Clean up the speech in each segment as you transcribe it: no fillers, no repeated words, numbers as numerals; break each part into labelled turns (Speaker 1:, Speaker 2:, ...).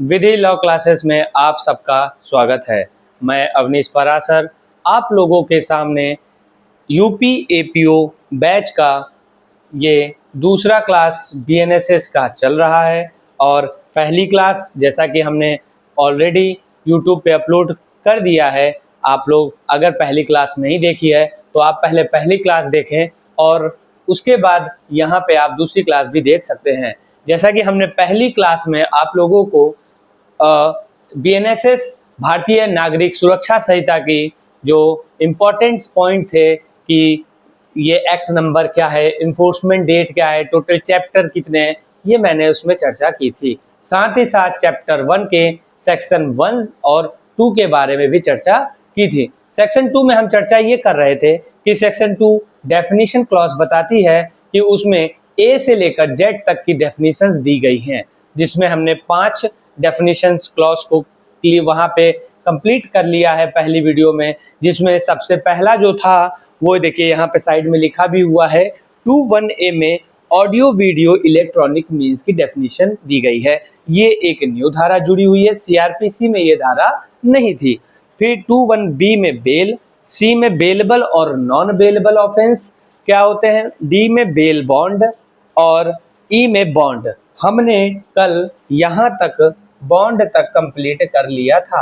Speaker 1: विधि law classes में आप सबका स्वागत है। मैं अवनीश परासर आप लोगों के सामने यूपी एपीओ बैच का ये दूसरा क्लास बीएनएसएस का चल रहा है और पहली क्लास जैसा कि हमने ऑलरेडी यूट्यूब पे अपलोड कर दिया है। आप लोग अगर पहली क्लास नहीं देखी है तो आप पहले पहली क्लास देखें और उसके बाद यहाँ पे आप दूसरी क्लास भी देख सकते हैं। जैसा कि हमने पहली क्लास में आप लोगों को बीएनएसएस भारतीय नागरिक सुरक्षा संहिता की जो इम्पोर्टेंट्स पॉइंट थे कि ये एक्ट नंबर क्या है, इन्फोर्समेंट डेट क्या है, टोटल चैप्टर कितने हैं, ये मैंने उसमें चर्चा की थी। साथ ही साथ चैप्टर 1 के सेक्शन 1 और 2 के बारे में भी चर्चा की थी। सेक्शन 2 में हम चर्चा ये कर रहे थे कि सेक्शन 2 डेफिनेशन क्लॉज बताती है कि उसमें ए से लेकर जेड तक की डेफिनेशंस दी गई हैं, जिसमें हमने 5 डेफिनेशंस क्लॉज को वहाँ पे कंप्लीट कर लिया है पहली वीडियो में। जिसमें सबसे पहला जो था वो देखिए यहाँ पे साइड में लिखा भी हुआ है 21A में ऑडियो वीडियो इलेक्ट्रॉनिक मीन्स की डेफिनेशन दी गई है। ये एक न्यू धारा जुड़ी हुई है, सीआरपीसी में ये धारा नहीं थी। फिर 21B में बेल, सी में बेलेबल और नॉन बेलेबल ऑफेंस क्या होते हैं, डी में बेल बॉन्ड और ई में बॉन्ड। हमने कल यहाँ तक बॉन्ड तक कंप्लीट कर लिया था।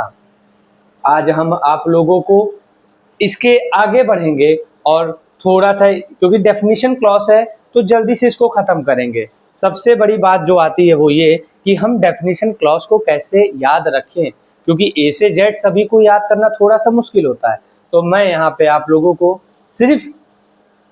Speaker 1: आज हम आप लोगों को इसके आगे बढ़ेंगे और थोड़ा सा, क्योंकि डेफिनेशन क्लॉज है तो जल्दी से इसको खत्म करेंगे। सबसे बड़ी बात जो आती है वो ये कि हम डेफिनेशन क्लॉज को कैसे याद रखें, क्योंकि ए से जेड सभी को याद करना थोड़ा सा मुश्किल होता है। तो मैं यहाँ पे आप लोगों को सिर्फ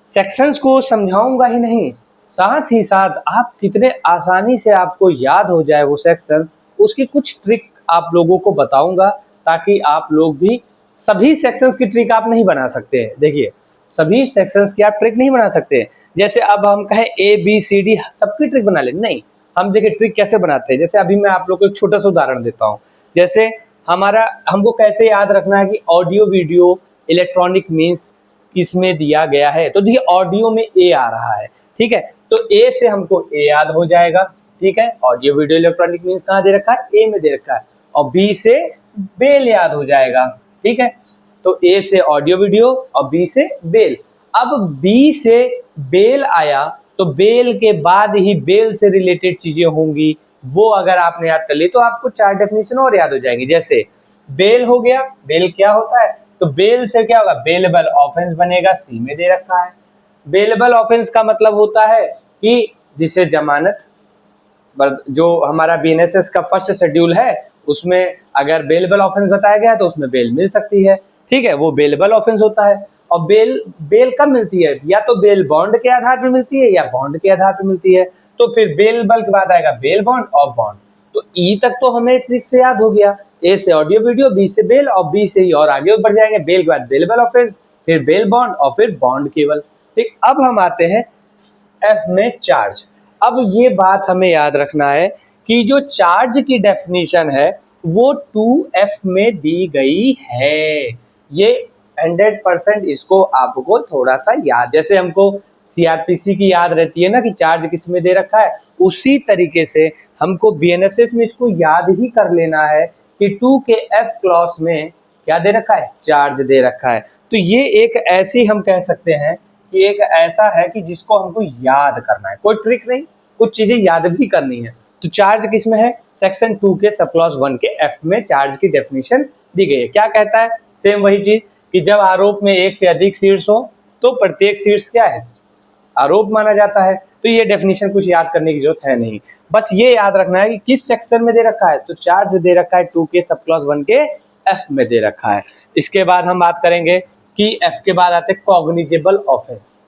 Speaker 1: सेक्शंस को समझाऊंगा ही नहीं, साथ ही साथ आप कितने आसानी से आपको याद हो जाए वो सेक्शन, उसकी कुछ ट्रिक आप लोगों को बताऊंगा, ताकि आप लोग भी सभी सेक्शंस की ट्रिक आप नहीं बना सकते हैं। देखिए सभी सेक्शंस की आप ट्रिक नहीं बना सकते हैं। जैसे अब हम कहें ए बी सी डी सबकी ट्रिक बना ले, नहीं। हम देखिए ट्रिक कैसे बनाते हैं। जैसे अभी मैं आप लोग को एक छोटा सा उदाहरण देता हूँ। जैसे हमको कैसे याद रखना है कि ऑडियो वीडियो इलेक्ट्रॉनिक मीन्स इसमें दिया गया है। तो देखिए ऑडियो में ए आ रहा है, ठीक है, तो ए से हमको ए याद हो जाएगा, ठीक है। ऑडियो वीडियो इलेक्ट्रॉनिक मीन्स कहाँ दे रखा है, ए में दे रखा है। और बी से बेल याद हो जाएगा, ठीक है। तो ए से ऑडियो वीडियो और बी से बेल। अब बी से बेल आया तो बेल के बाद ही बेल से रिलेटेड चीजें होंगी, वो अगर आपने याद कर ली तो आपको 4 डेफिनेशन और याद हो जाएंगी। जैसे बेल हो गया, बेल क्या होता है, तो बेल से क्या होगा, बेलेबल ऑफेंस बनेगा, सी में दे रखा है। बेलेबल ऑफेंस का मतलब होता है कि जिसे जमानत, जो हमारा बीएनएसएस का फर्स्ट शेड्यूल है उसमें अगर बेलेबल ऑफेंस बताया गया है तो उसमें बेल मिल सकती है, ठीक है, वो बेलेबल ऑफेंस होता है। और बेल कब मिलती है, या तो बेल बॉन्ड के आधार पर मिलती है या बॉन्ड के आधार पर मिलती है। तो फिर बेलेबल के बाद आएगा बेल बॉन्ड और बॉन्ड। तो ई तक तो हमें ट्रिक से याद हो गया, ए से ऑडियो वीडियो, बी से बेल और बी से ही और आगे बढ़ जाएंगे, बेल के बाद बेलेबल ऑफेंस, फिर बेल बॉन्ड और फिर बॉन्ड केवल, ठीक। अब हम आते हैं एफ में चार्ज। अब ये बात हमें याद रखना है कि जो चार्ज की डेफिनेशन है वो 2F में दी गई है। ये 100% इसको आपको थोड़ा सा याद, जैसे हमको सीआरपीसी की याद रहती है ना कि चार्ज किस में दे रखा है, उसी तरीके से हमको बीएनएसएस में इसको याद ही कर लेना है कि 2 के F क्लॉज में क्या दे रखा है, चार्ज दे रखा है। तो ये एक ऐसी हम कह सकते हैं कि एक ऐसा है कि जिसको हमको याद करना है, कोई ट्रिक नहीं, कुछ चीजें याद भी करनी है। तो चार्ज किस में है, सेक्शन 2 के सब क्लॉज 1 के F में चार्ज की डेफिनेशन दी गई है। क्या कहता है, सेम वही चीज कि जब आरोप में एक से अधिक शीर्ष हो तो प्रत्येक शीर्ष क्या है, आरोप माना जाता है। तो ये डेफिनेशन कुछ याद करने की जरूरत है नहीं, बस ये याद रखना है कि किस सेक्शन में दे रखा है। तो चार्ज दे रखा है 2 के सब क्लॉज 1 के F में दे रखा है। इसके बाद हम बात करेंगे कि F के बाद आते हैं कॉग्निजेबल ऑफेंस,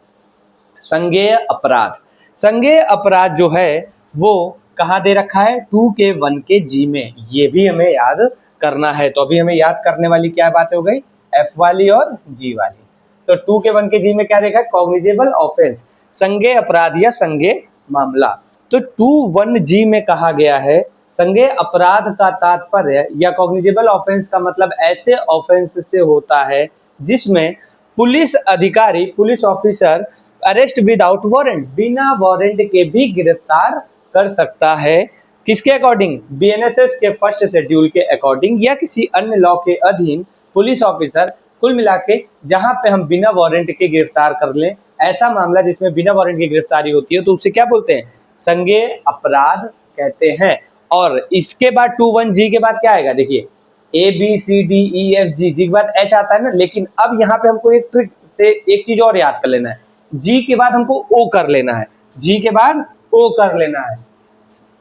Speaker 1: संज्ञेय अपराध। संज्ञेय अपराध जो है वो कहाँ दे रखा है, 2 के 1 के G में। ये भी हमें याद करना है। तो अभी हमें याद करने वाली क्या बातें हो गई, F वाली और G वाली। तो 2 के 1 के G में क्या देखा है, कॉग्निजेबल ऑफेंस, संज्ञेय अपराध या संज्ञेय मामला। तो 2(1)G में कहा गया है संज्ञेय अपराध का तात्पर्य या कॉग्निजेबल ऑफेंस का मतलब ऐसे ऑफेंस से होता है जिसमें पुलिस अधिकारी, police officer arrest without warrant, बिना वारंट के भी गिरफ्तार कर सकता है किसके अकॉर्डिंग? बीएनएसएस के फर्स्ट शेड्यूल के अकॉर्डिंग या किसी अन्य लॉ के अधीन पुलिस ऑफिसर, कुल मिला के जहां पे हम बिना वारंट के गिरफ्तार कर लें, ऐसा मामला जिसमें बिना वारंट की गिरफ्तारी होती है तो उसे क्या बोलते हैं? संज्ञेय अपराध कहते हैं। और इसके बाद 21G के बाद क्या आएगा? देखिए ABCDEFG, जी के बाद H आता है ना, लेकिन अब यहाँ पे हमको एक ट्रिक से एक चीज और याद कर लेना है, G के बाद हमको O कर लेना है, G के बाद O कर लेना है।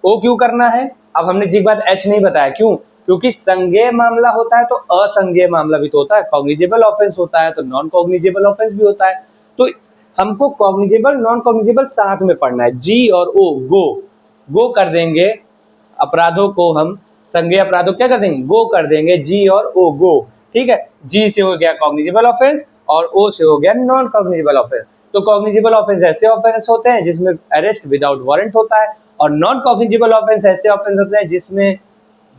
Speaker 1: O क्यों करना है? अब हमने G के बाद H नहीं बताया, क्यों? क्योंकि संज्ञेय मामला होता है तो असंज्ञेय मामला भी तो होता है, कॉग्निजेबल ऑफेंस होता है तो नॉन कॉग्निजेबल ऑफेंस भी होता है। तो हमको कॉग्निजेबल नॉन कॉग्निजेबल साथ में पढ़ना है, G और O, गो कर देंगे अपराधों को, हम संज्ञेय अपराधों क्या कर देंगे? गो कर देंगे, G और O, गो। ठीक है, G से हो गया कॉग्निजेबल ऑफेंस और O से हो गया नॉन कॉग्निजेबल ऑफेंस। तो कॉग्निजेबल ऑफेंस ऐसे ऑफेंस होते हैं जिसमें अरेस्ट विदाउट वारंट होता है, और नॉन कॉग्निजेबल ऑफेंस ऐसे ऑफेंस होते हैं जिसमें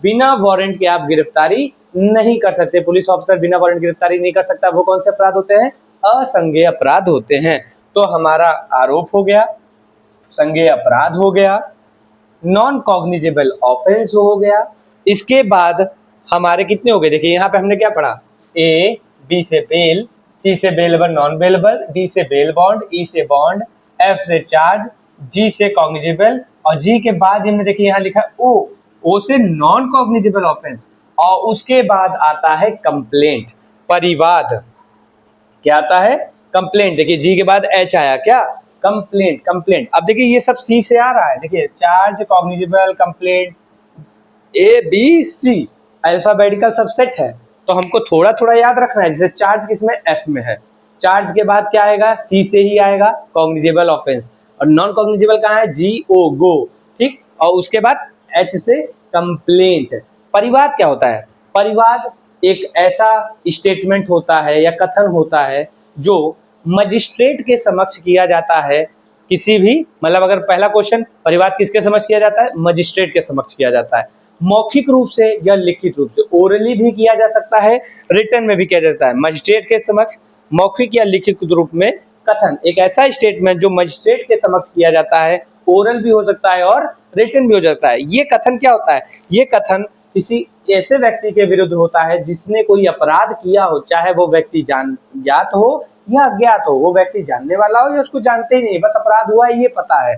Speaker 1: बिना वारंट के आप गिरफ्तारी नहीं कर सकते, पुलिस ऑफिसर बिना वारंट गिरफ्तारी नहीं कर सकता। वो कौन से अपराध होते हैं? असंज्ञेय अपराध होते हैं। तो हमारा आरोप हो गया, संज्ञेय अपराध हो गया, नॉन कॉग्निजेबल ऑफेंस हो गया। इसके बाद हमारे कितने हो गए? देखिए यहाँ पे हमने क्या पढ़ा? A, B से बेल, C से बेलेबल नॉन बेलेबल, D से बेल बॉन्ड, E से बॉन्ड, F से चार्ज, G से कॉग्निजेबल, और G के बाद हमने देखिए यहाँ लिखा O से नॉन कॉग्निजेबल ऑफेंस, और उसके बाद आता है कंप्लेंट, परिवाद। क्या आता है? कंप्लेंट। देखिए G के बाद H आया, क्या? कंप्लेंट। अब देखिए ये सब C से आ रहा है, देखिए charge, cognizable, complaint, ABC alphabetical subset है, तो हमको थोड़ा थोड़ा याद रखना है। जैसे चार्ज किसमें? F में है। चार्ज के बाद क्या आएगा? C से ही आएगा कॉग्निजेबल ऑफेंस, और नॉन कॉग्निजेबल कहाँ है? GO, गो। ठीक, और उसके बाद H से कंप्लेंट। परिवाद क्या होता है? परिवाद एक ऐसा स्टेटमेंट होता है या कथन होता है जो मजिस्ट्रेट के समक्ष किया जाता है, किसी भी, मतलब अगर पहला क्वेश्चन, परिवाद किसके समक्ष किया जाता है? मजिस्ट्रेट के समक्ष किया जाता है, मौखिक रूप से या लिखित रूप से, ओरली भी किया जा सकता है, रिटन में भी किया जा सकता है। मजिस्ट्रेट के समक्ष मौखिक या लिखित रूप में कथन, एक ऐसा स्टेटमेंट जो मजिस्ट्रेट के समक्ष किया जाता है, ओरल भी हो सकता है और रिटन भी हो सकता है। ये कथन क्या होता है? ये कथन किसी ऐसे व्यक्ति के विरुद्ध होता है जिसने कोई अपराध किया हो, चाहे वो व्यक्ति ज्ञात हो या अज्ञात हो, वो व्यक्ति जानने वाला हो या उसको जानते ही नहीं, बस अपराध हुआ है ये पता है।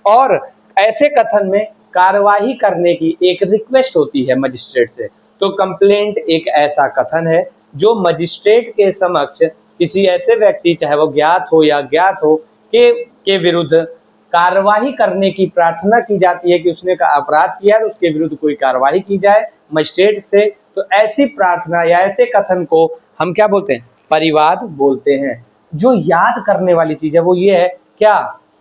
Speaker 1: और ऐसे कथन में कार्यवाही करने की एक रिक्वेस्ट होती है मजिस्ट्रेट से। तो कंप्लेंट एक ऐसा कथन है जो मजिस्ट्रेट के समक्ष किसी ऐसे व्यक्ति, चाहे वो ज्ञात हो या अज्ञात हो, के विरुद्ध कार्यवाही करने की प्रार्थना की जाती है कि उसने का अपराध किया है, उसके विरुद्ध कोई कार्यवाही की जाए मजिस्ट्रेट से। तो ऐसी प्रार्थना या ऐसे कथन को हम क्या बोलते हैं? परिवाद बोलते हैं। जो याद करने वाली चीज है वो ये है, क्या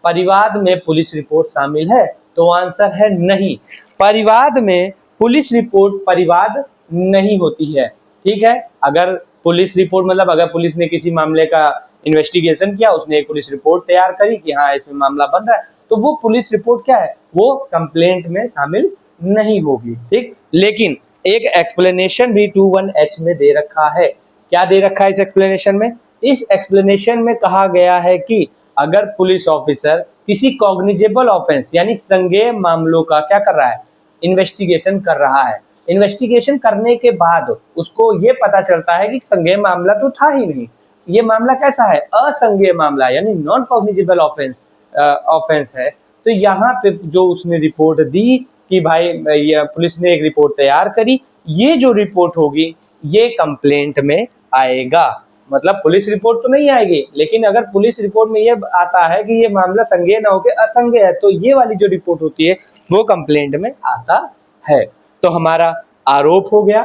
Speaker 1: परिवाद में पुलिस रिपोर्ट शामिल है? तो आंसर है नहीं, परिवाद में पुलिस रिपोर्ट परिवाद नहीं होती है। ठीक है, अगर पुलिस रिपोर्ट मतलब अगर पुलिस ने किसी मामले का इन्वेस्टिगेशन किया, उसने एक पुलिस रिपोर्ट तैयार करी कि हाँ इसमें मामला बन रहा है, तो वो पुलिस रिपोर्ट क्या है? वो कंप्लेंट में शामिल नहीं होगी। ठीक, लेकिन एक एक्सप्लेनेशन भी 21H में दे रखा है। क्या दे रखा है इस एक्सप्लेनेशन में? इस एक्सप्लेनेशन में कहा गया है कि अगर पुलिस ऑफिसर किसी कॉग्निजेबल ऑफेंस यानी संज्ञेय मामलों का क्या कर रहा है? इन्वेस्टिगेशन कर रहा है। इन्वेस्टिगेशन करने के बाद उसको ये पता चलता है कि संज्ञेय मामला तो था ही नहीं, ये मामला कैसा है? असंज्ञेय मामला यानी नॉन कॉग्निजेबल ऑफेंस है। तो यहाँ पे जो उसने रिपोर्ट दी कि भाई ये पुलिस ने एक रिपोर्ट तैयार करी, ये जो रिपोर्ट होगी ये कंप्लेंट में आएगा। मतलब पुलिस रिपोर्ट तो नहीं आएगी, लेकिन अगर पुलिस रिपोर्ट में ये आता है कि ये मामला संज्ञेय ना होकर असंज्ञेय है, तो ये वाली जो रिपोर्ट होती है वो कंप्लेंट में आता है। तो हमारा आरोप हो गया,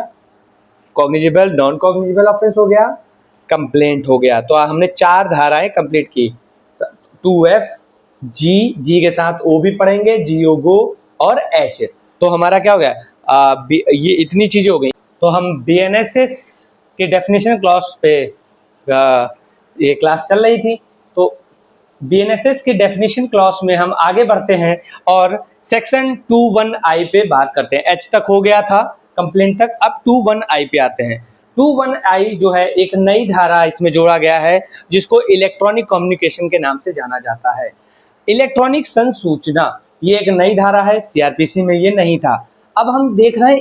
Speaker 1: कॉग्निजेबल नॉन कॉग्निजेबल ऑफेंस हो गया, कंप्लेंट हो गया। तो हमने 4 धाराएं कंप्लीट की, 2F, G के साथ O भी पढ़ेंगे, GO गो और H। तो हमारा क्या हो गया? ये इतनी चीजें हो गई। तो हम BNSS के डेफिनेशन क्लॉज पे ये क्लास चल रही थी, तो BNSS के डेफिनेशन क्लॉज में हम आगे बढ़ते हैं और सेक्शन 21I पे बात करते हैं। H तक हो गया था कंप्लेंट तक, अब 21I पे आते हैं। 21I जो है एक नई धारा इसमें जोड़ा गया है जिसको इलेक्ट्रॉनिक कम्युनिकेशन के नाम से जाना जाता है। इलेक्ट्रॉनिक संसूचना ये एक नई धारा है, सीआरपीसी में ये नहीं था। अब हम देख रहे हैं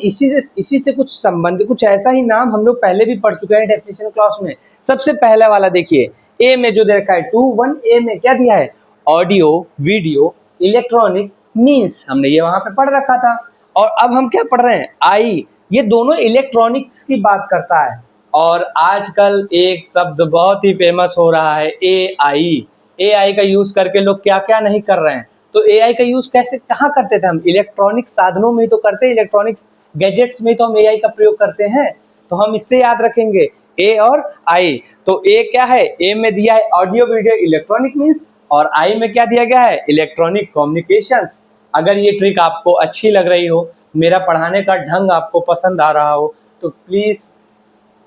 Speaker 1: इसी से कुछ संबंध, कुछ ऐसा ही नाम हम लोग पहले भी पढ़ चुके हैं डेफिनेशन क्लॉज में। सबसे पहले वाला देखिए, ए में जो दे रखा है 2(1) ए में क्या दिया है, ऑडियो वीडियो इलेक्ट्रॉनिक मीन्स, हमने ये वहां पे पढ़ रखा था। और अब हम क्या पढ़ रहे हैं, आई, ये दोनों इलेक्ट्रॉनिक्स की बात करता है। और आजकल एक शब्द बहुत ही फेमस हो रहा है, एआई। एआई का यूज करके लोग क्या क्या नहीं कर रहे हैं। तो एआई का यूज कैसे कहाँ करते थे हम, इलेक्ट्रॉनिक साधनों में ही तो करते हैं, इलेक्ट्रॉनिक्स गैजेट्स में तो हम एआई का प्रयोग करते हैं। तो हम इससे याद रखेंगे ए और आई। तो ए क्या है, ए में दिया है ऑडियो वीडियो इलेक्ट्रॉनिक मीन्स, और आई में क्या दिया गया है, इलेक्ट्रॉनिक कम्युनिकेशंस। अगर ये ट्रिक आपको अच्छी लग रही हो, मेरा पढ़ाने का ढंग आपको पसंद आ रहा हो, तो प्लीज़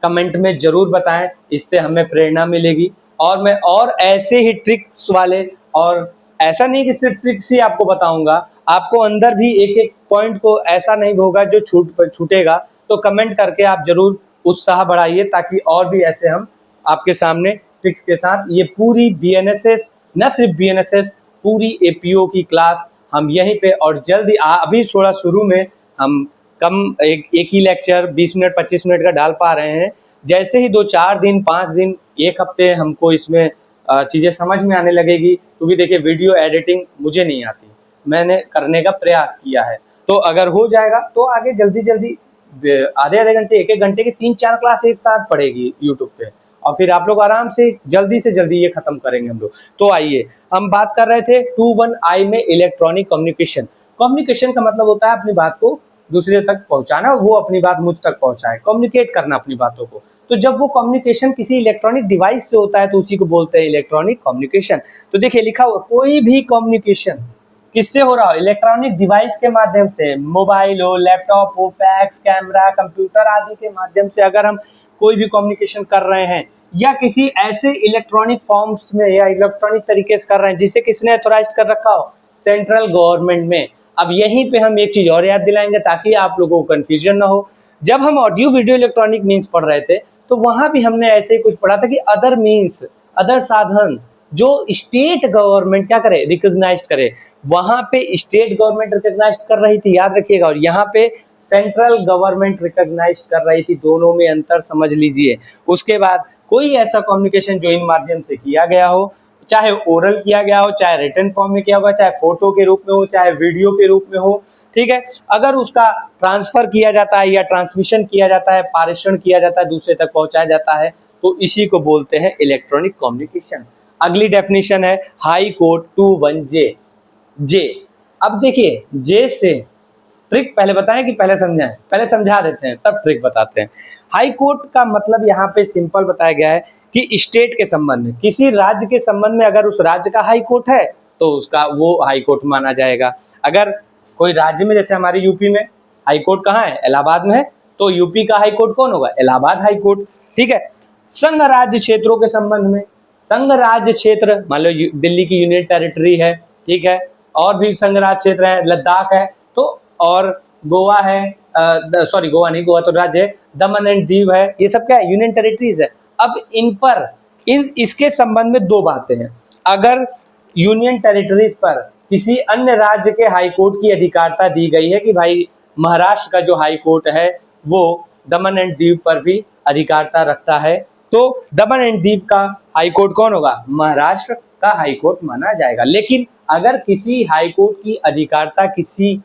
Speaker 1: कमेंट में ज़रूर बताएं, इससे हमें प्रेरणा मिलेगी। और मैं और ऐसे ही ट्रिक्स वाले, और ऐसा नहीं कि सिर्फ ट्रिक्स ही आपको बताऊंगा, आपको अंदर भी एक एक पॉइंट को ऐसा नहीं होगा जो छूटेगा। तो कमेंट करके आप ज़रूर उत्साह बढ़ाइए, ताकि और भी ऐसे हम आपके सामने ट्रिक्स के साथ ये पूरी बीएनएसएस, न सिर्फ बीएनएसएस, पूरी एपीओ की क्लास हम यहीं पे, और जल्दी अभी थोड़ा शुरू में हम कम एक ही लेक्चर 20 मिनट 25 मिनट का डाल पा रहे हैं। जैसे ही 2-4 दिन 5 दिन 1 हफ्ते हमको इसमें चीज़ें समझ में आने लगेगी, क्योंकि देखिए वीडियो एडिटिंग मुझे नहीं आती, मैंने करने का प्रयास किया है। तो अगर हो जाएगा तो आगे जल्दी जल्दी आधे घंटे 1-1 घंटे की 3-4 क्लास एक साथ पड़ेगी यूट्यूब पे, और फिर आप लोग आराम से जल्दी ये खत्म करेंगे हम लोग। तो आइए, हम बात कर रहे थे 2(1) आई में इलेक्ट्रॉनिक कम्युनिकेशन। कम्युनिकेशन का मतलब होता है अपनी बात को दूसरे तक पहुंचाना, वो अपनी बात मुझ तक पहुंचाए, कम्युनिकेट करना अपनी बातों को। तो जब वो कम्युनिकेशन किसी इलेक्ट्रॉनिक डिवाइस से होता है तो उसी को बोलते हैं इलेक्ट्रॉनिक कम्युनिकेशन। तो देखिए लिखा हुआ, कोई भी कम्युनिकेशन किससे हो रहा हो, इलेक्ट्रॉनिक डिवाइस के माध्यम से, मोबाइल हो, लैपटॉप हो, फैक्स, कैमरा, कंप्यूटर आदि के माध्यम से अगर हम कोई भी कम्युनिकेशन कर रहे हैं, या किसी ऐसे इलेक्ट्रॉनिक फॉर्म्स में या इलेक्ट्रॉनिक तरीके से कर रहे हैं जिसे किसने ऑथोराइज कर रखा हो, सेंट्रल गवर्नमेंट में। अब यहीं पे हम एक चीज और याद दिलाएंगे ताकि आप लोगों को कंफ्यूजन ना हो। जब हम ऑडियो वीडियो इलेक्ट्रॉनिक मीन्स पढ़ रहे थे, तो वहां भी हमने ऐसे ही कुछ पढ़ा था कि अदर मीन्स, अदर साधन जो स्टेट गवर्नमेंट क्या करे, रिकॉग्नाइज करे। वहां पे स्टेट गवर्नमेंट रिकॉग्नाइज कर रही थी, याद रखिएगा, और यहाँ पे सेंट्रल गवर्नमेंट रिकॉग्नाइज कर रही थी। दोनों में अंतर समझ लीजिए। उसके बाद कोई ऐसा कम्युनिकेशन जो इन माध्यम से किया गया हो, चाहे ओरल किया गया हो, चाहे रिटन फॉर्म में किया हुआ, चाहे फोटो के रूप में हो, चाहे वीडियो के रूप में हो, ठीक है, अगर उसका ट्रांसफर किया जाता है या ट्रांसमिशन किया जाता है, पारेषण किया जाता है, दूसरे तक पहुंचाया जाता है, तो इसी को बोलते हैं इलेक्ट्रॉनिक कम्युनिकेशन। अगली डेफिनेशन है हाई कोर्ट 2(1) जे। जे, अब देखिए जे से ट्रिक पहले बताएं कि पहले समझाएं, पहले समझा देते हैं तब ट्रिक बताते हैं। हाई कोर्ट का मतलब यहाँ पे सिंपल बताया गया है कि स्टेट के संबंध में, किसी राज्य के संबंध में अगर उस राज्य का हाई कोर्ट है तो उसका वो हाई कोर्ट माना जाएगा। अगर कोई राज्य में, जैसे हमारे यूपी में हाई कोर्ट कहाँ है, इलाहाबाद में है, तो यूपी का हाई कोर्ट कौन होगा, इलाहाबाद हाई कोर्ट, ठीक है। संघ राज्य क्षेत्रों के संबंध में, संघ राज्य क्षेत्र मान लो दिल्ली की यूनियन टेरिटरी है, ठीक है, और भी संघ राज्य क्षेत्र है, लद्दाख है, तो और गोवा है, सॉरी गोवा नहीं, गोवा तो राज्य है, दमन एंड दीव है, ये सब क्या है, यूनियन टेरिटरीज है। अब इन पर इसके संबंध में दो बातें हैं। अगर यूनियन टेरिटरीज पर किसी अन्य राज्य के हाई कोर्ट की अधिकारता दी गई है कि भाई महाराष्ट्र का जो हाई कोर्ट है वो दमन एंड दीव पर भी अधिकारता रखता है, तो दमन एंड दीव का हाई कोर्ट कौन होगा, महाराष्ट्र का हाई कोर्ट माना जाएगा। लेकिन अगर किसी हाई कोर्ट की अधिकारता किसी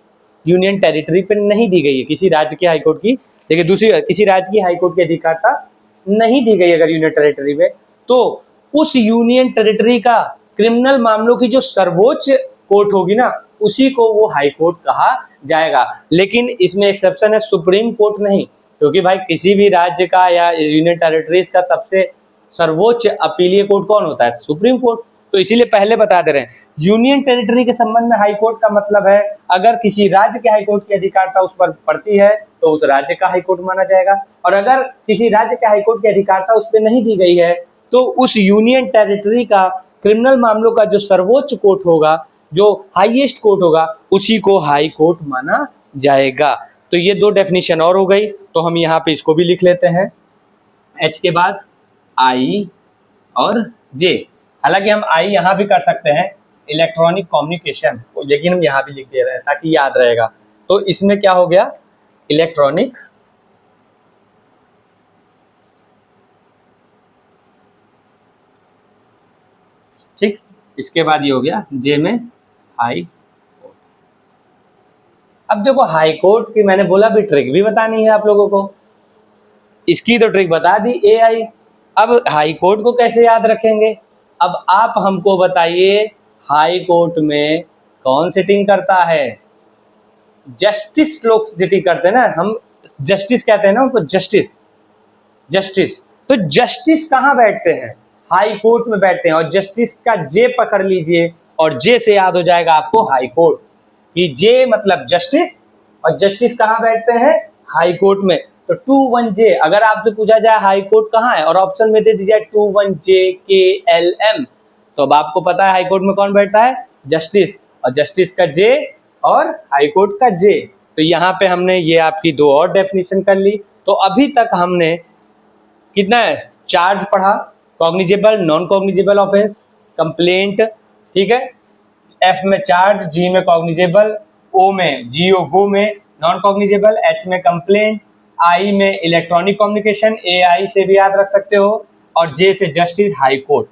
Speaker 1: यूनियन टेरिटरी पर नहीं दी गई है, किसी राज्य के हाई कोर्ट की, देखिए दूसरी किसी राज्य की हाई कोर्ट की अधिकारता नहीं दी गई अगर यूनियन टेरिटरी में, तो उस यूनियन टेरिटरी का क्रिमिनल मामलों की जो सर्वोच्च कोर्ट होगी ना, उसी को वो हाई कोर्ट कहा जाएगा। लेकिन इसमें एक्सेप्शन है, सुप्रीम कोर्ट नहीं, क्योंकि भाई किसी भी राज्य का या यूनियन टेरिटरीज का सबसे सर्वोच्च अपीलीय कोर्ट कौन होता है, सुप्रीम कोर्ट। तो इसीलिए पहले बता दे रहे हैं, यूनियन टेरिटरी के संबंध में हाई कोर्ट का मतलब है अगर किसी राज्य के हाई कोर्ट की अधिकारता उस पर पड़ती है तो उस राज्य का हाई कोर्ट माना जाएगा, और अगर किसी राज्य के हाई कोर्ट की अधिकारता उस पर नहीं दी गई है तो उस यूनियन टेरिटरी का क्रिमिनल मामलों का जो सर्वोच्च कोर्ट होगा, जो हाईएस्ट कोर्ट होगा, उसी को हाई कोर्ट माना जाएगा। तो ये दो डेफिनेशन और हो गई, तो हम यहाँ पे इसको भी लिख लेते हैं, एच के बाद आई और जे। हालांकि हम आई यहाँ भी कर सकते हैं, इलेक्ट्रॉनिक कम्युनिकेशन, लेकिन हम यहाँ भी लिख दे रहे हैं ताकि याद रहेगा। तो इसमें क्या हो गया, इलेक्ट्रॉनिक ठीक। इसके बाद ये हो गया जे में हाई कोर्ट। अब देखो हाई कोर्ट की मैंने बोला भी ट्रिक भी बतानी है आप लोगों को, इसकी तो ट्रिक बता दी एआई। अब हाई कोर्ट को कैसे याद रखेंगे, अब आप हमको बताइए हाई कोर्ट में कौन सिटिंग करता है, जस्टिस लोग सिटिंग करते हैं ना, हम जस्टिस कहते हैं ना उनको, जस्टिस जस्टिस। तो जस्टिस कहाँ बैठते हैं, हाई कोर्ट में बैठते हैं। और जस्टिस का जे पकड़ लीजिए और जे से याद हो जाएगा आपको हाई कोर्ट, कि जे मतलब जस्टिस, और जस्टिस कहाँ बैठते हैं, हाई कोर्ट में। तो 21J, अगर आपसे पूछा जाए हाई कोर्ट कहाँ है और ऑप्शन में दे दिया 21JKLM, तो अब आपको पता है हाई कोर्ट में कौन बैठता है, जस्टिस, और जस्टिस का जे और हाई कोर्ट का जे। तो यहाँ पे हमने ये आपकी दो और डेफिनेशन कर ली। तो अभी तक हमने कितना है, चार्ज पढ़ा, cognizable, non cognizable offence, complaint, ठीक है, एफ में चार्ज, जी में कॉग्निजेबल, ओ में जीओ गो में नॉन कॉग्निजेबल, एच में कंप्लेंट, आई में इलेक्ट्रॉनिक कम्युनिकेशन, ए आई से भी याद रख सकते हो, और जे से जस्टिस, हाई कोर्ट।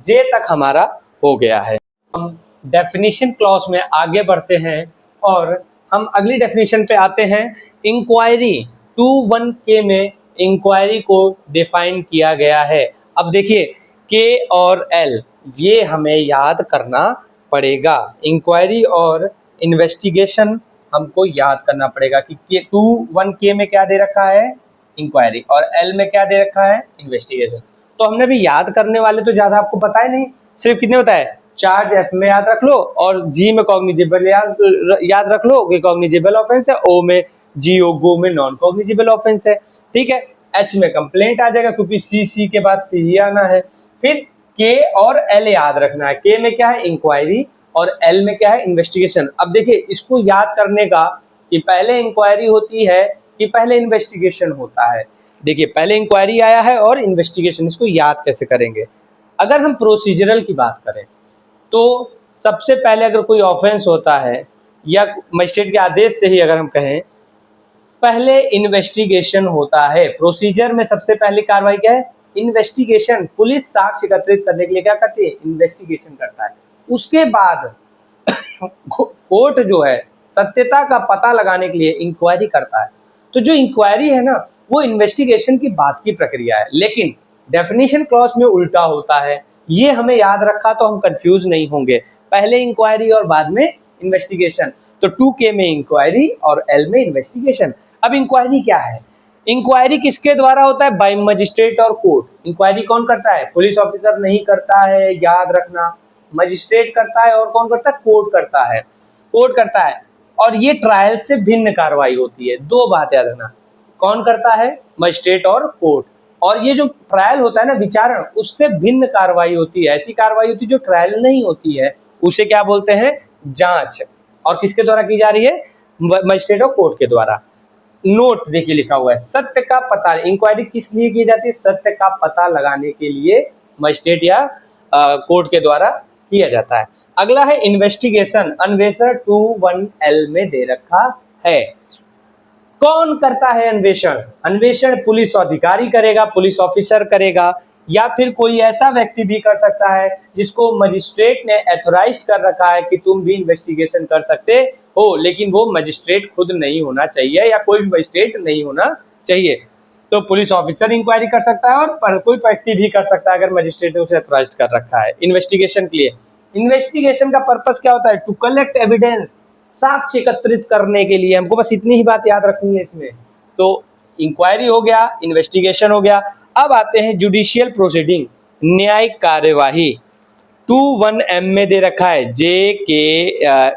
Speaker 1: जे तक हमारा हो गया है। हम डेफिनेशन क्लॉज में आगे बढ़ते हैं और हम अगली डेफिनेशन पे आते हैं। इंक्वायरी 21K में इंक्वायरी को डिफाइन किया गया है। अब देखिए के और एल ये हमें याद करना पड़ेगा, इंक्वायरी और इन्वेस्टिगेशन हमको याद करना पड़ेगा कि 21K में क्या दे रखा है, इंक्वायरी, और एल में क्या दे रखा है, इन्वेस्टिगेशन। तो हमने भी याद करने वाले तो ज़्यादा आपको पता है नहीं, सिर्फ कितने होता है, चार्ज एफ में याद रख लो, और जी में कॉग्निजेबल याद रख लो कि कॉग्निजेबल ऑफेंस है, ओ में जीओ गो में नॉन कॉग्निजेबल ऑफेंस है, ठीक है। एच में कंप्लेंट आ जाएगा क्योंकि सी के बाद सी ही आना है। फिर के और एल याद रखना है, के में क्या है, इंक्वायरी, और एल में क्या है, इन्वेस्टिगेशन। अब देखिए इसको याद करने का कि पहले इंक्वायरी होती है कि पहले इन्वेस्टिगेशन होता है। देखिए पहले इंक्वायरी आया है और इन्वेस्टिगेशन, इसको याद कैसे करेंगे। अगर हम प्रोसीजरल की बात करें तो सबसे पहले अगर कोई ऑफेंस होता है या मजिस्ट्रेट के आदेश से ही अगर हम कहें, पहले इन्वेस्टिगेशन होता है। प्रोसीजर में सबसे पहली कार्रवाई क्या है, इन्वेस्टिगेशन। पुलिस साक्ष्य एकत्रित करने के लिए क्या करती है, इन्वेस्टिगेशन करता है। उसके बाद कोर्ट जो है सत्यता का पता लगाने के लिए इंक्वायरी करता है। तो जो इंक्वायरी है ना वो इन्वेस्टिगेशन की बात की प्रक्रिया है, लेकिन डेफिनेशन क्लॉज में उल्टा होता है। ये हमें याद रखा तो हम कंफ्यूज नहीं होंगे, पहले इंक्वायरी और बाद में इन्वेस्टिगेशन। तो 2K में इंक्वायरी और एल में इन्वेस्टिगेशन। अब इंक्वायरी क्या है, इंक्वायरी किसके द्वारा होता है, बाय मजिस्ट्रेट और कोर्ट। इंक्वायरी कौन करता है, पुलिस ऑफिसर नहीं करता है, याद रखना, मजिस्ट्रेट करता है, और कौन करता है, कोर्ट करता है, कोर्ट करता है। और ये ट्रायल से भिन्न कार्रवाई होती है, दो बात याद रखना, कौन करता है, मजिस्ट्रेट और कोर्ट। और ये जो ट्रायल होता है ना, विचारण, उससे भिन्न कार्रवाई होती है, ऐसी कार्रवाई होती है जो ट्रायल नहीं होती है, उसे क्या बोलते हैं, जांच। और किसके द्वारा की जा रही है, मजिस्ट्रेट और कोर्ट के द्वारा। नोट देखिए लिखा हुआ है, सत्य का पता, इंक्वायरी किस लिए की जाती है, सत्य का पता लगाने के लिए मजिस्ट्रेट या कोर्ट के द्वारा किया जाता है। अगला है इन्वेस्टिगेशन, अन्वेषण 21L में दे रखा है। कौन करता है अन्वेषण, अन्वेषण पुलिस अधिकारी करेगा, पुलिस ऑफिसर करेगा, या फिर कोई ऐसा व्यक्ति भी कर सकता है जिसको मजिस्ट्रेट ने एथोराइज कर रखा है कि तुम भी इन्वेस्टिगेशन कर सकते हो, लेकिन वो मजिस्ट्रेट खुद नहीं होना चाहिए या कोई भी मजिस्ट्रेट नहीं होना चाहिए। तो पुलिस ऑफिसर इंक्वायरी कर सकता है और कोई व्यक्ति भी कर सकता है अगर मजिस्ट्रेट ने उसे एथोराइज कर रखा है इन्वेस्टिगेशन के लिए। इन्वेस्टिगेशन का पर्पस क्या होता है, टू कलेक्ट एविडेंस, साक्ष्य एकत्रित करने के लिए। हमको बस इतनी ही बात याद रखनी है इसमें। तो इंक्वायरी हो गया, इन्वेस्टिगेशन हो गया। अब आते हैं जुडिशियल प्रोसीडिंग, न्यायिक कार्यवाही। 21M में दे रखा है JKLM,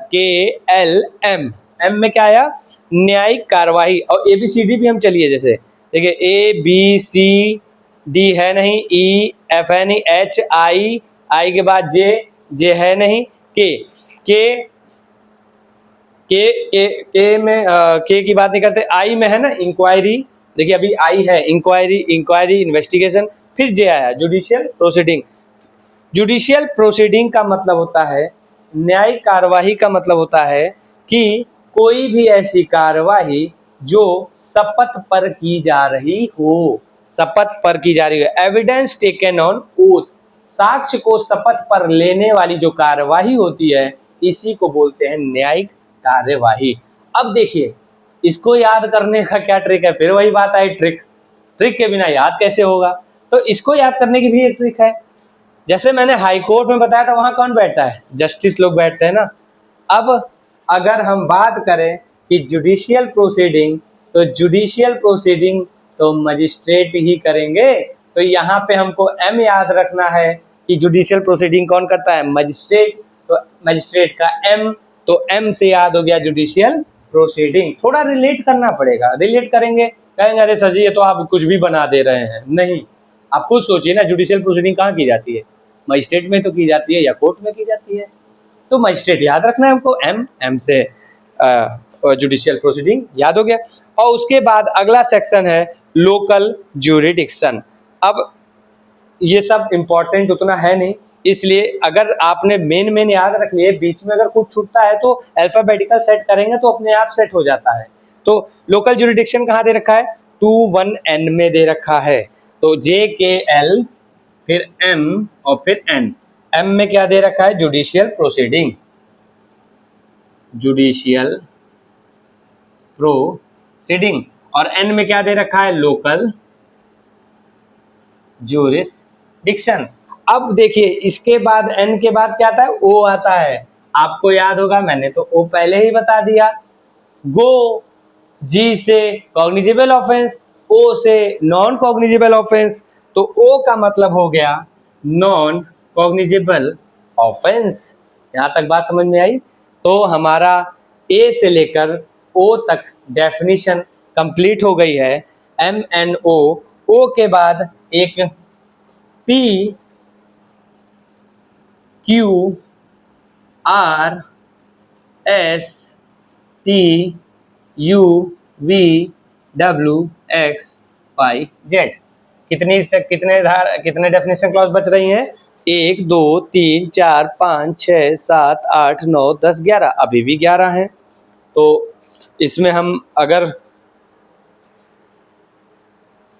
Speaker 1: एम में क्या आया, न्यायिक कार्यवाही। और ABCD भी हम चलिए, जैसे देखिए ABCD है नहीं, EF है नहीं, HI के बाद J है नहीं, K में के की बात नहीं करते, आई में है ना इंक्वायरी, देखिए अभी आई है इंक्वायरी इन्वेस्टिगेशन, फिर जे आया जुडिशियल प्रोसीडिंग। जुडिशियल प्रोसीडिंग का मतलब होता है न्यायिक कार्यवाही का मतलब होता है कि कोई भी ऐसी कार्यवाही जो शपथ पर की जा रही हो, शपथ पर की जा रही है, एविडेंस टेकन ऑन ओथ, साक्ष्य को शपथ पर लेने वाली जो कार्यवाही होती है, इसी को बोलते हैं न्यायिक कार्यवाही। अब देखिए, इसको याद करने का क्या ट्रिक है, फिर वही बात आई, ट्रिक के बिना याद कैसे होगा। तो इसको याद करने की भी एक ट्रिक है। जैसे मैंने हाई कोर्ट में बताया था, वहां कौन बैठता है, जस्टिस लोग बैठते हैं ना। अब अगर हम बात करें कि जुडिशियल प्रोसीडिंग, तो जुडिशियल प्रोसीडिंग तो मजिस्ट्रेट ही करेंगे। तो यहाँ पे हमको एम याद रखना है कि जुडिशियल प्रोसीडिंग कौन करता है, मजिस्ट्रेट। तो मजिस्ट्रेट का एम, तो एम से याद हो गया जुडिशियल प्रोसीडिंग। थोड़ा रिलेट करना पड़ेगा, रिलेट करेंगे, कहेंगे अरे सर जी ये तो आप कुछ भी बना दे रहे हैं। नहीं, आप खुद सोचिए ना, जुडिशियल प्रोसीडिंग कहाँ की जाती है, मजिस्ट्रेट में तो की जाती है या कोर्ट में की जाती है। तो मजिस्ट्रेट याद रखना है हमको, एम से जुडिशियल प्रोसीडिंग याद हो गया। और उसके बाद अगला सेक्शन है लोकल ज्यूरिडिक्शन। अब ये सब इंपॉर्टेंट उतना है नहीं, इसलिए अगर आपने मेन याद रख लिए, बीच में अगर कुछ छूटता है तो अल्फाबेटिकल सेट करेंगे तो अपने आप सेट हो जाता है। तो लोकल ज्यूरिडिक्शन कहाँ दे रखा है, 21N में दे रखा है। तो JKL फिर M और फिर N। M में क्या दे रखा है, जुडिशियल प्रोसीडिंग, जुडिशियल प्रोसीडिंग। और N में क्या दे रखा है, लोकल ज्यूरिसडिक्शन। अब देखिए, इसके बाद N के बाद क्या आता है, O आता है। आपको याद होगा, मैंने तो O पहले ही बता दिया। गो, G से कॉग्निजेबल ऑफेंस, O से नॉन कॉग्निजेबल ऑफेंस। तो O का मतलब हो गया नॉन कॉग्निजेबल ऑफेंस। यहां तक बात समझ में आई। तो हमारा A से लेकर O तक डेफिनेशन कंप्लीट हो गई है। MNO, O के बाद एक P Q R S T U V W X Y Z। कितने डेफिनेशन क्लॉज बच रही हैं, 1 2 3 4 5 6 7 8 9 10 11, अभी भी 11 हैं। तो इसमें हम अगर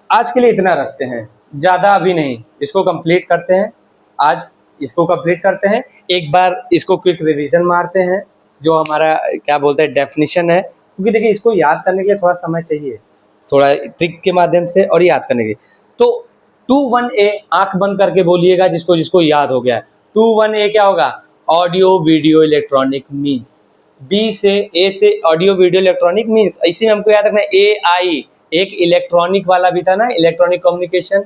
Speaker 1: आज के लिए इतना रखते हैं, ज़्यादा अभी नहीं, इसको कंप्लीट करते हैं, आज इसको कंप्लीट करते हैं। एक बार इसको क्विक रिवीजन मारते हैं, जो हमारा क्या बोलते हैं डेफिनेशन है, क्योंकि देखिए इसको याद करने के लिए थोड़ा समय चाहिए, थोड़ा ट्रिक के माध्यम से और याद करने के। तो 21A आंख बंद करके बोलिएगा जिसको जिसको याद हो गया। 21A क्या होगा, audio video electronic means. B से ए से ऑडियो वीडियो इलेक्ट्रॉनिक मीन्स, इसी में हमको याद रखना है AI, एक इलेक्ट्रॉनिक वाला भी था ना, इलेक्ट्रॉनिक कम्युनिकेशन,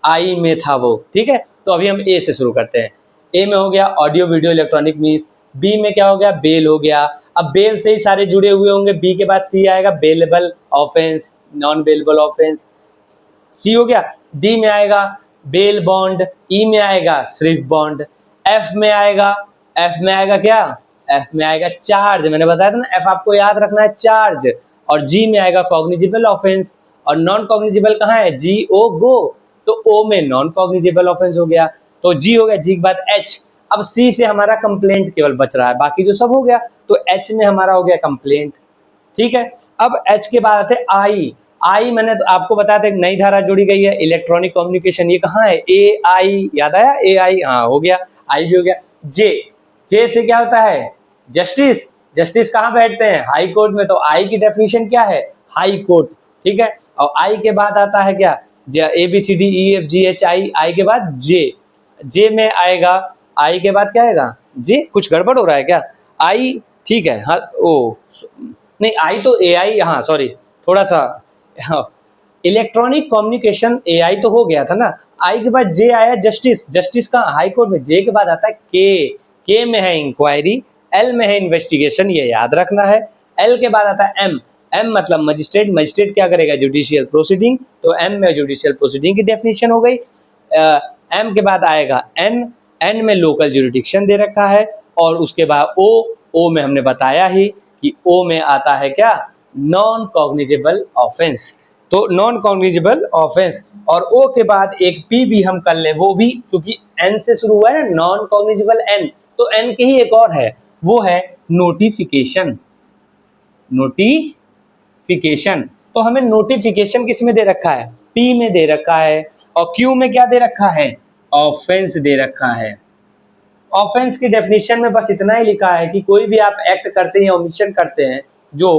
Speaker 1: आई में था वो, ठीक है। तो अभी हम ए से शुरू करते हैं। ए में हो गया audio video electronic means. B में क्या हो गया, बेल हो गया। अब बेल से ही सारे जुड़े हुए होंगे, बी के बाद सी आएगा, bailable offence, non bailable offence, C हो गया। डी में आएगा बेल बॉन्ड, ई में आएगा श्रिफ बॉन्ड, एफ में आएगा क्या, एफ में आएगा चार्ज। मैंने बताया था ना, एफ आपको याद रखना है, चार्ज। और जी में आएगा कॉग्निजेबल ऑफेंस, और नॉन कॉग्निजेबल कहाँ है, GO गो। तो ओ में नॉन कॉग्निजेबल ऑफेंस हो गया, तो जी हो गया। जी के बाद एच। अब सी से हमारा कंप्लेंट केवल बच रहा है, बाकी जो सब हो गया। तो एच में हमारा हो गया कंप्लेंट, ठीक है। अब एच के बाद आते आई मैंने तो आपको बताया था, एक नई धारा जुड़ी गई है, इलेक्ट्रॉनिक कम्युनिकेशन। ये कहाँ है, AI, याद आया, AI, हाँ हो गया, आई भी हो गया। जे से क्या होता है, जस्टिस कहाँ बैठते हैं, हाई कोर्ट में। तो आई की डेफिनेशन क्या है, हाई कोर्ट, ठीक है। और आई के बाद आता है क्या, ABCDEFGHI, आई के बाद जे में आएगा, आई के बाद क्या आएगा, जे। कुछ गड़बड़ हो रहा है क्या, आई, ठीक है, हाँ, ओ नहीं, आई तो AI, हाँ सॉरी, थोड़ा सा, हाँ, इलेक्ट्रॉनिक कम्युनिकेशन AI तो हो गया था ना। आई के बाद जे आया, जस्टिस का हाई कोर्ट में। जे के बाद आता है के में है इंक्वायरी, एल में है इन्वेस्टिगेशन, ये याद रखना है। एल के बाद आता है एम मतलब मजिस्ट्रेट क्या करेगा, जुडिशियल प्रोसीडिंग। तो एम में जुडिशियल प्रोसीडिंग की डेफिनेशन हो गई। एम के बाद आएगा एन में लोकल ज्यूरिडिक्शन दे रखा है। और उसके बाद ओ में हमने बताया ही कि ओ में आता है क्या, नॉन कॉग्निजेबल ऑफेंस। तो नॉन कॉग्निजेबल ऑफेंस। और ओ के बाद एक पी भी हम कर लें, वो भी क्योंकि एन से शुरू हुआ है ना, नॉन कॉग्निजेबल एन, तो एन के ही एक और है, वो है नोटिफिकेशन। नोटिफिकेशन, तो हमें नोटिफिकेशन किस में दे रखा है, पी में दे रखा है, और क्यू में क्या दे रखा है, ऑफेंस दे रखा है। ऑफेंस की डेफिनेशन में बस इतना ही लिखा है कि कोई भी आप एक्ट करते हैं या ओमिशन करते हैं जो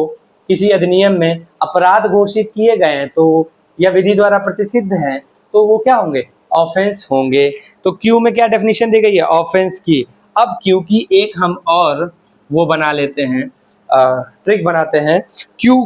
Speaker 1: किसी अधिनियम में अपराध घोषित किए गए हैं तो या विधि द्वारा प्रतिषिद्ध हैं, तो वो क्या होंगे, ऑफेंस होंगे। तो क्यू में क्या डेफिनेशन दी गई है, ऑफेंस की। अब क्यू की एक हम और वो बना लेते हैं, ट्रिक बनाते हैं। क्यू,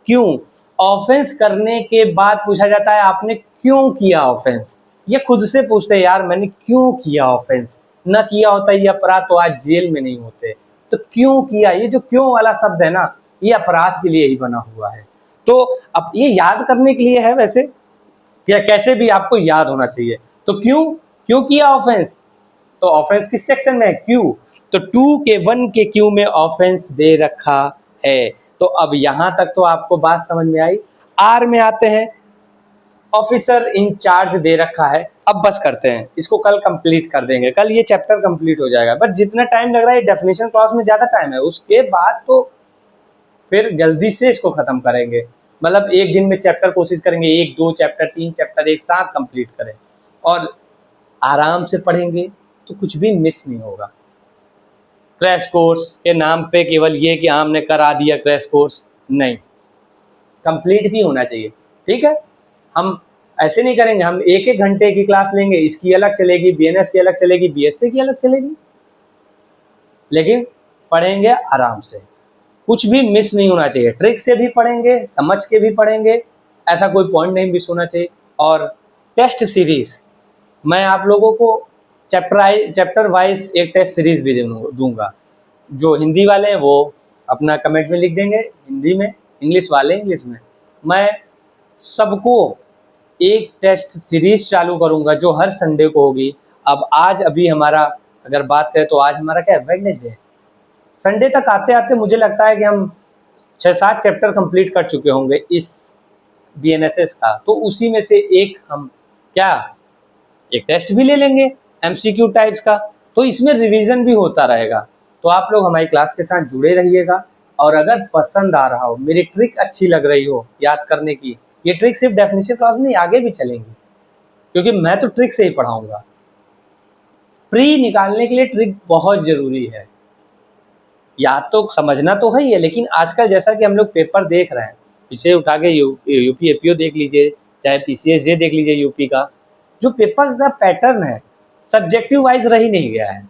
Speaker 1: क्यों ऑफेंस करने के बाद पूछा जाता है आपने क्यों किया ऑफेंस, ये खुद से पूछते हैं यार मैंने क्यों किया ऑफेंस, ना किया होता ये अपराध तो आज जेल में नहीं होते। तो क्यों किया, ये जो क्यों वाला शब्द है ना, ये अपराध के लिए ही बना हुआ है। तो अब ये याद करने के लिए है, वैसे क्या कैसे भी आपको याद होना चाहिए। तो क्यों, क्यों किया ऑफेंस, तो ऑफेंस किस सेक्शन में है, क्यू। तो 2 के 1 के क्यू में ऑफेंस दे रखा है। तो अब यहां तक तो आपको बात समझ में आई। आर में आते हैं, ऑफिसर इंचार्ज दे रखा है। अब बस करते हैं इसको, कल कंप्लीट कर देंगे, कल ये चैप्टर कंप्लीट हो जाएगा। बट जितना टाइम लग रहा है डेफिनेशन क्लॉज में ज्यादा टाइम है, उसके बाद तो फिर जल्दी से इसको खत्म करेंगे। मतलब एक दिन में चैप्टर कोशिश करेंगे 1 2 चैप्टर 3 चैप्टर एक साथ कंप्लीट करें, और आराम से पढ़ेंगे तो कुछ भी मिस नहीं होगा। क्रैश कोर्स के नाम पे केवल ये कि हमने करा दिया क्रैश कोर्स, नहीं, कंप्लीट भी होना चाहिए। ठीक है, हम ऐसे नहीं करेंगे, हम 1 घंटे की क्लास लेंगे, इसकी अलग चलेगी, बीएनएस की अलग चलेगी, बीएससी की अलग चलेगी, लेकिन पढ़ेंगे आराम से, कुछ भी मिस नहीं होना चाहिए। ट्रिक से भी पढ़ेंगे, समझ के भी पढ़ेंगे, ऐसा कोई पॉइंट नहीं मिस होना चाहिए। और टेस्ट सीरीज मैं आप लोगों को चैप्टर वाइज एक टेस्ट सीरीज भी दूंगा। जो हिंदी वाले हैं वो अपना कमेंट में लिख देंगे हिंदी में, इंग्लिश वाले इंग्लिश में। मैं सबको एक टेस्ट सीरीज चालू करूंगा जो हर संडे को होगी। अब आज अभी हमारा अगर बात करें तो आज हमारा क्या है, वेडनेसडे। संडे तक आते आते मुझे लगता है कि हम 6-7 चैप्टर कंप्लीट कर चुके होंगे इस बीएनएसएस का। तो उसी में से एक हम क्या, एक टेस्ट भी ले लेंगे एमसीक्यू टाइप्स का, तो इसमें रिवीजन भी होता रहेगा। तो आप लोग हमारी क्लास के साथ जुड़े रहिएगा। और अगर पसंद आ रहा हो, मेरी ट्रिक अच्छी लग रही हो याद करने की, ये ट्रिक सिर्फ डेफिनेशन क्लास नहीं आगे भी चलेंगी, क्योंकि मैं तो ट्रिक से ही पढ़ाऊंगा। प्री निकालने के लिए ट्रिक बहुत जरूरी है, याद तो समझना तो है ही है, लेकिन आजकल जैसा कि हम लोग पेपर देख रहे हैं, इसे उठा के यूपी एपीओ देख लीजिए, चाहे पीसीएसजे देख लीजिए, यूपी का जो पेपर का पैटर्न है सब्जेक्टिव वाइज रह ही नहीं गया है,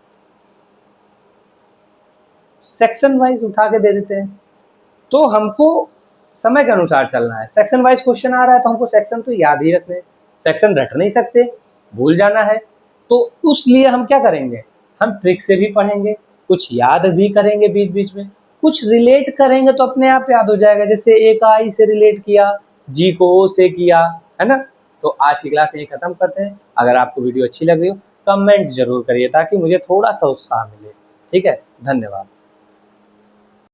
Speaker 1: सेक्शन वाइज उठा के दे देते हैं। तो हमको समय के अनुसार चलना है। सेक्शन वाइज क्वेश्चन आ रहा है तो हमको सेक्शन तो याद ही रखने, सेक्शन रट नहीं सकते, भूल जाना है। तो उसलिए हम क्या करेंगे, हम ट्रिक से भी पढ़ेंगे, कुछ याद भी करेंगे, बीच बीच में कुछ रिलेट करेंगे तो अपने आप याद हो जाएगा। जैसे एक आई से रिलेट किया, जी को ओ से किया, है ना। तो आज की क्लास यही खत्म करते हैं। अगर आपको वीडियो अच्छी लग रही हो कमेंट जरूर करिए ताकि मुझे थोड़ा सा उत्साह मिले। ठीक है, धन्यवाद।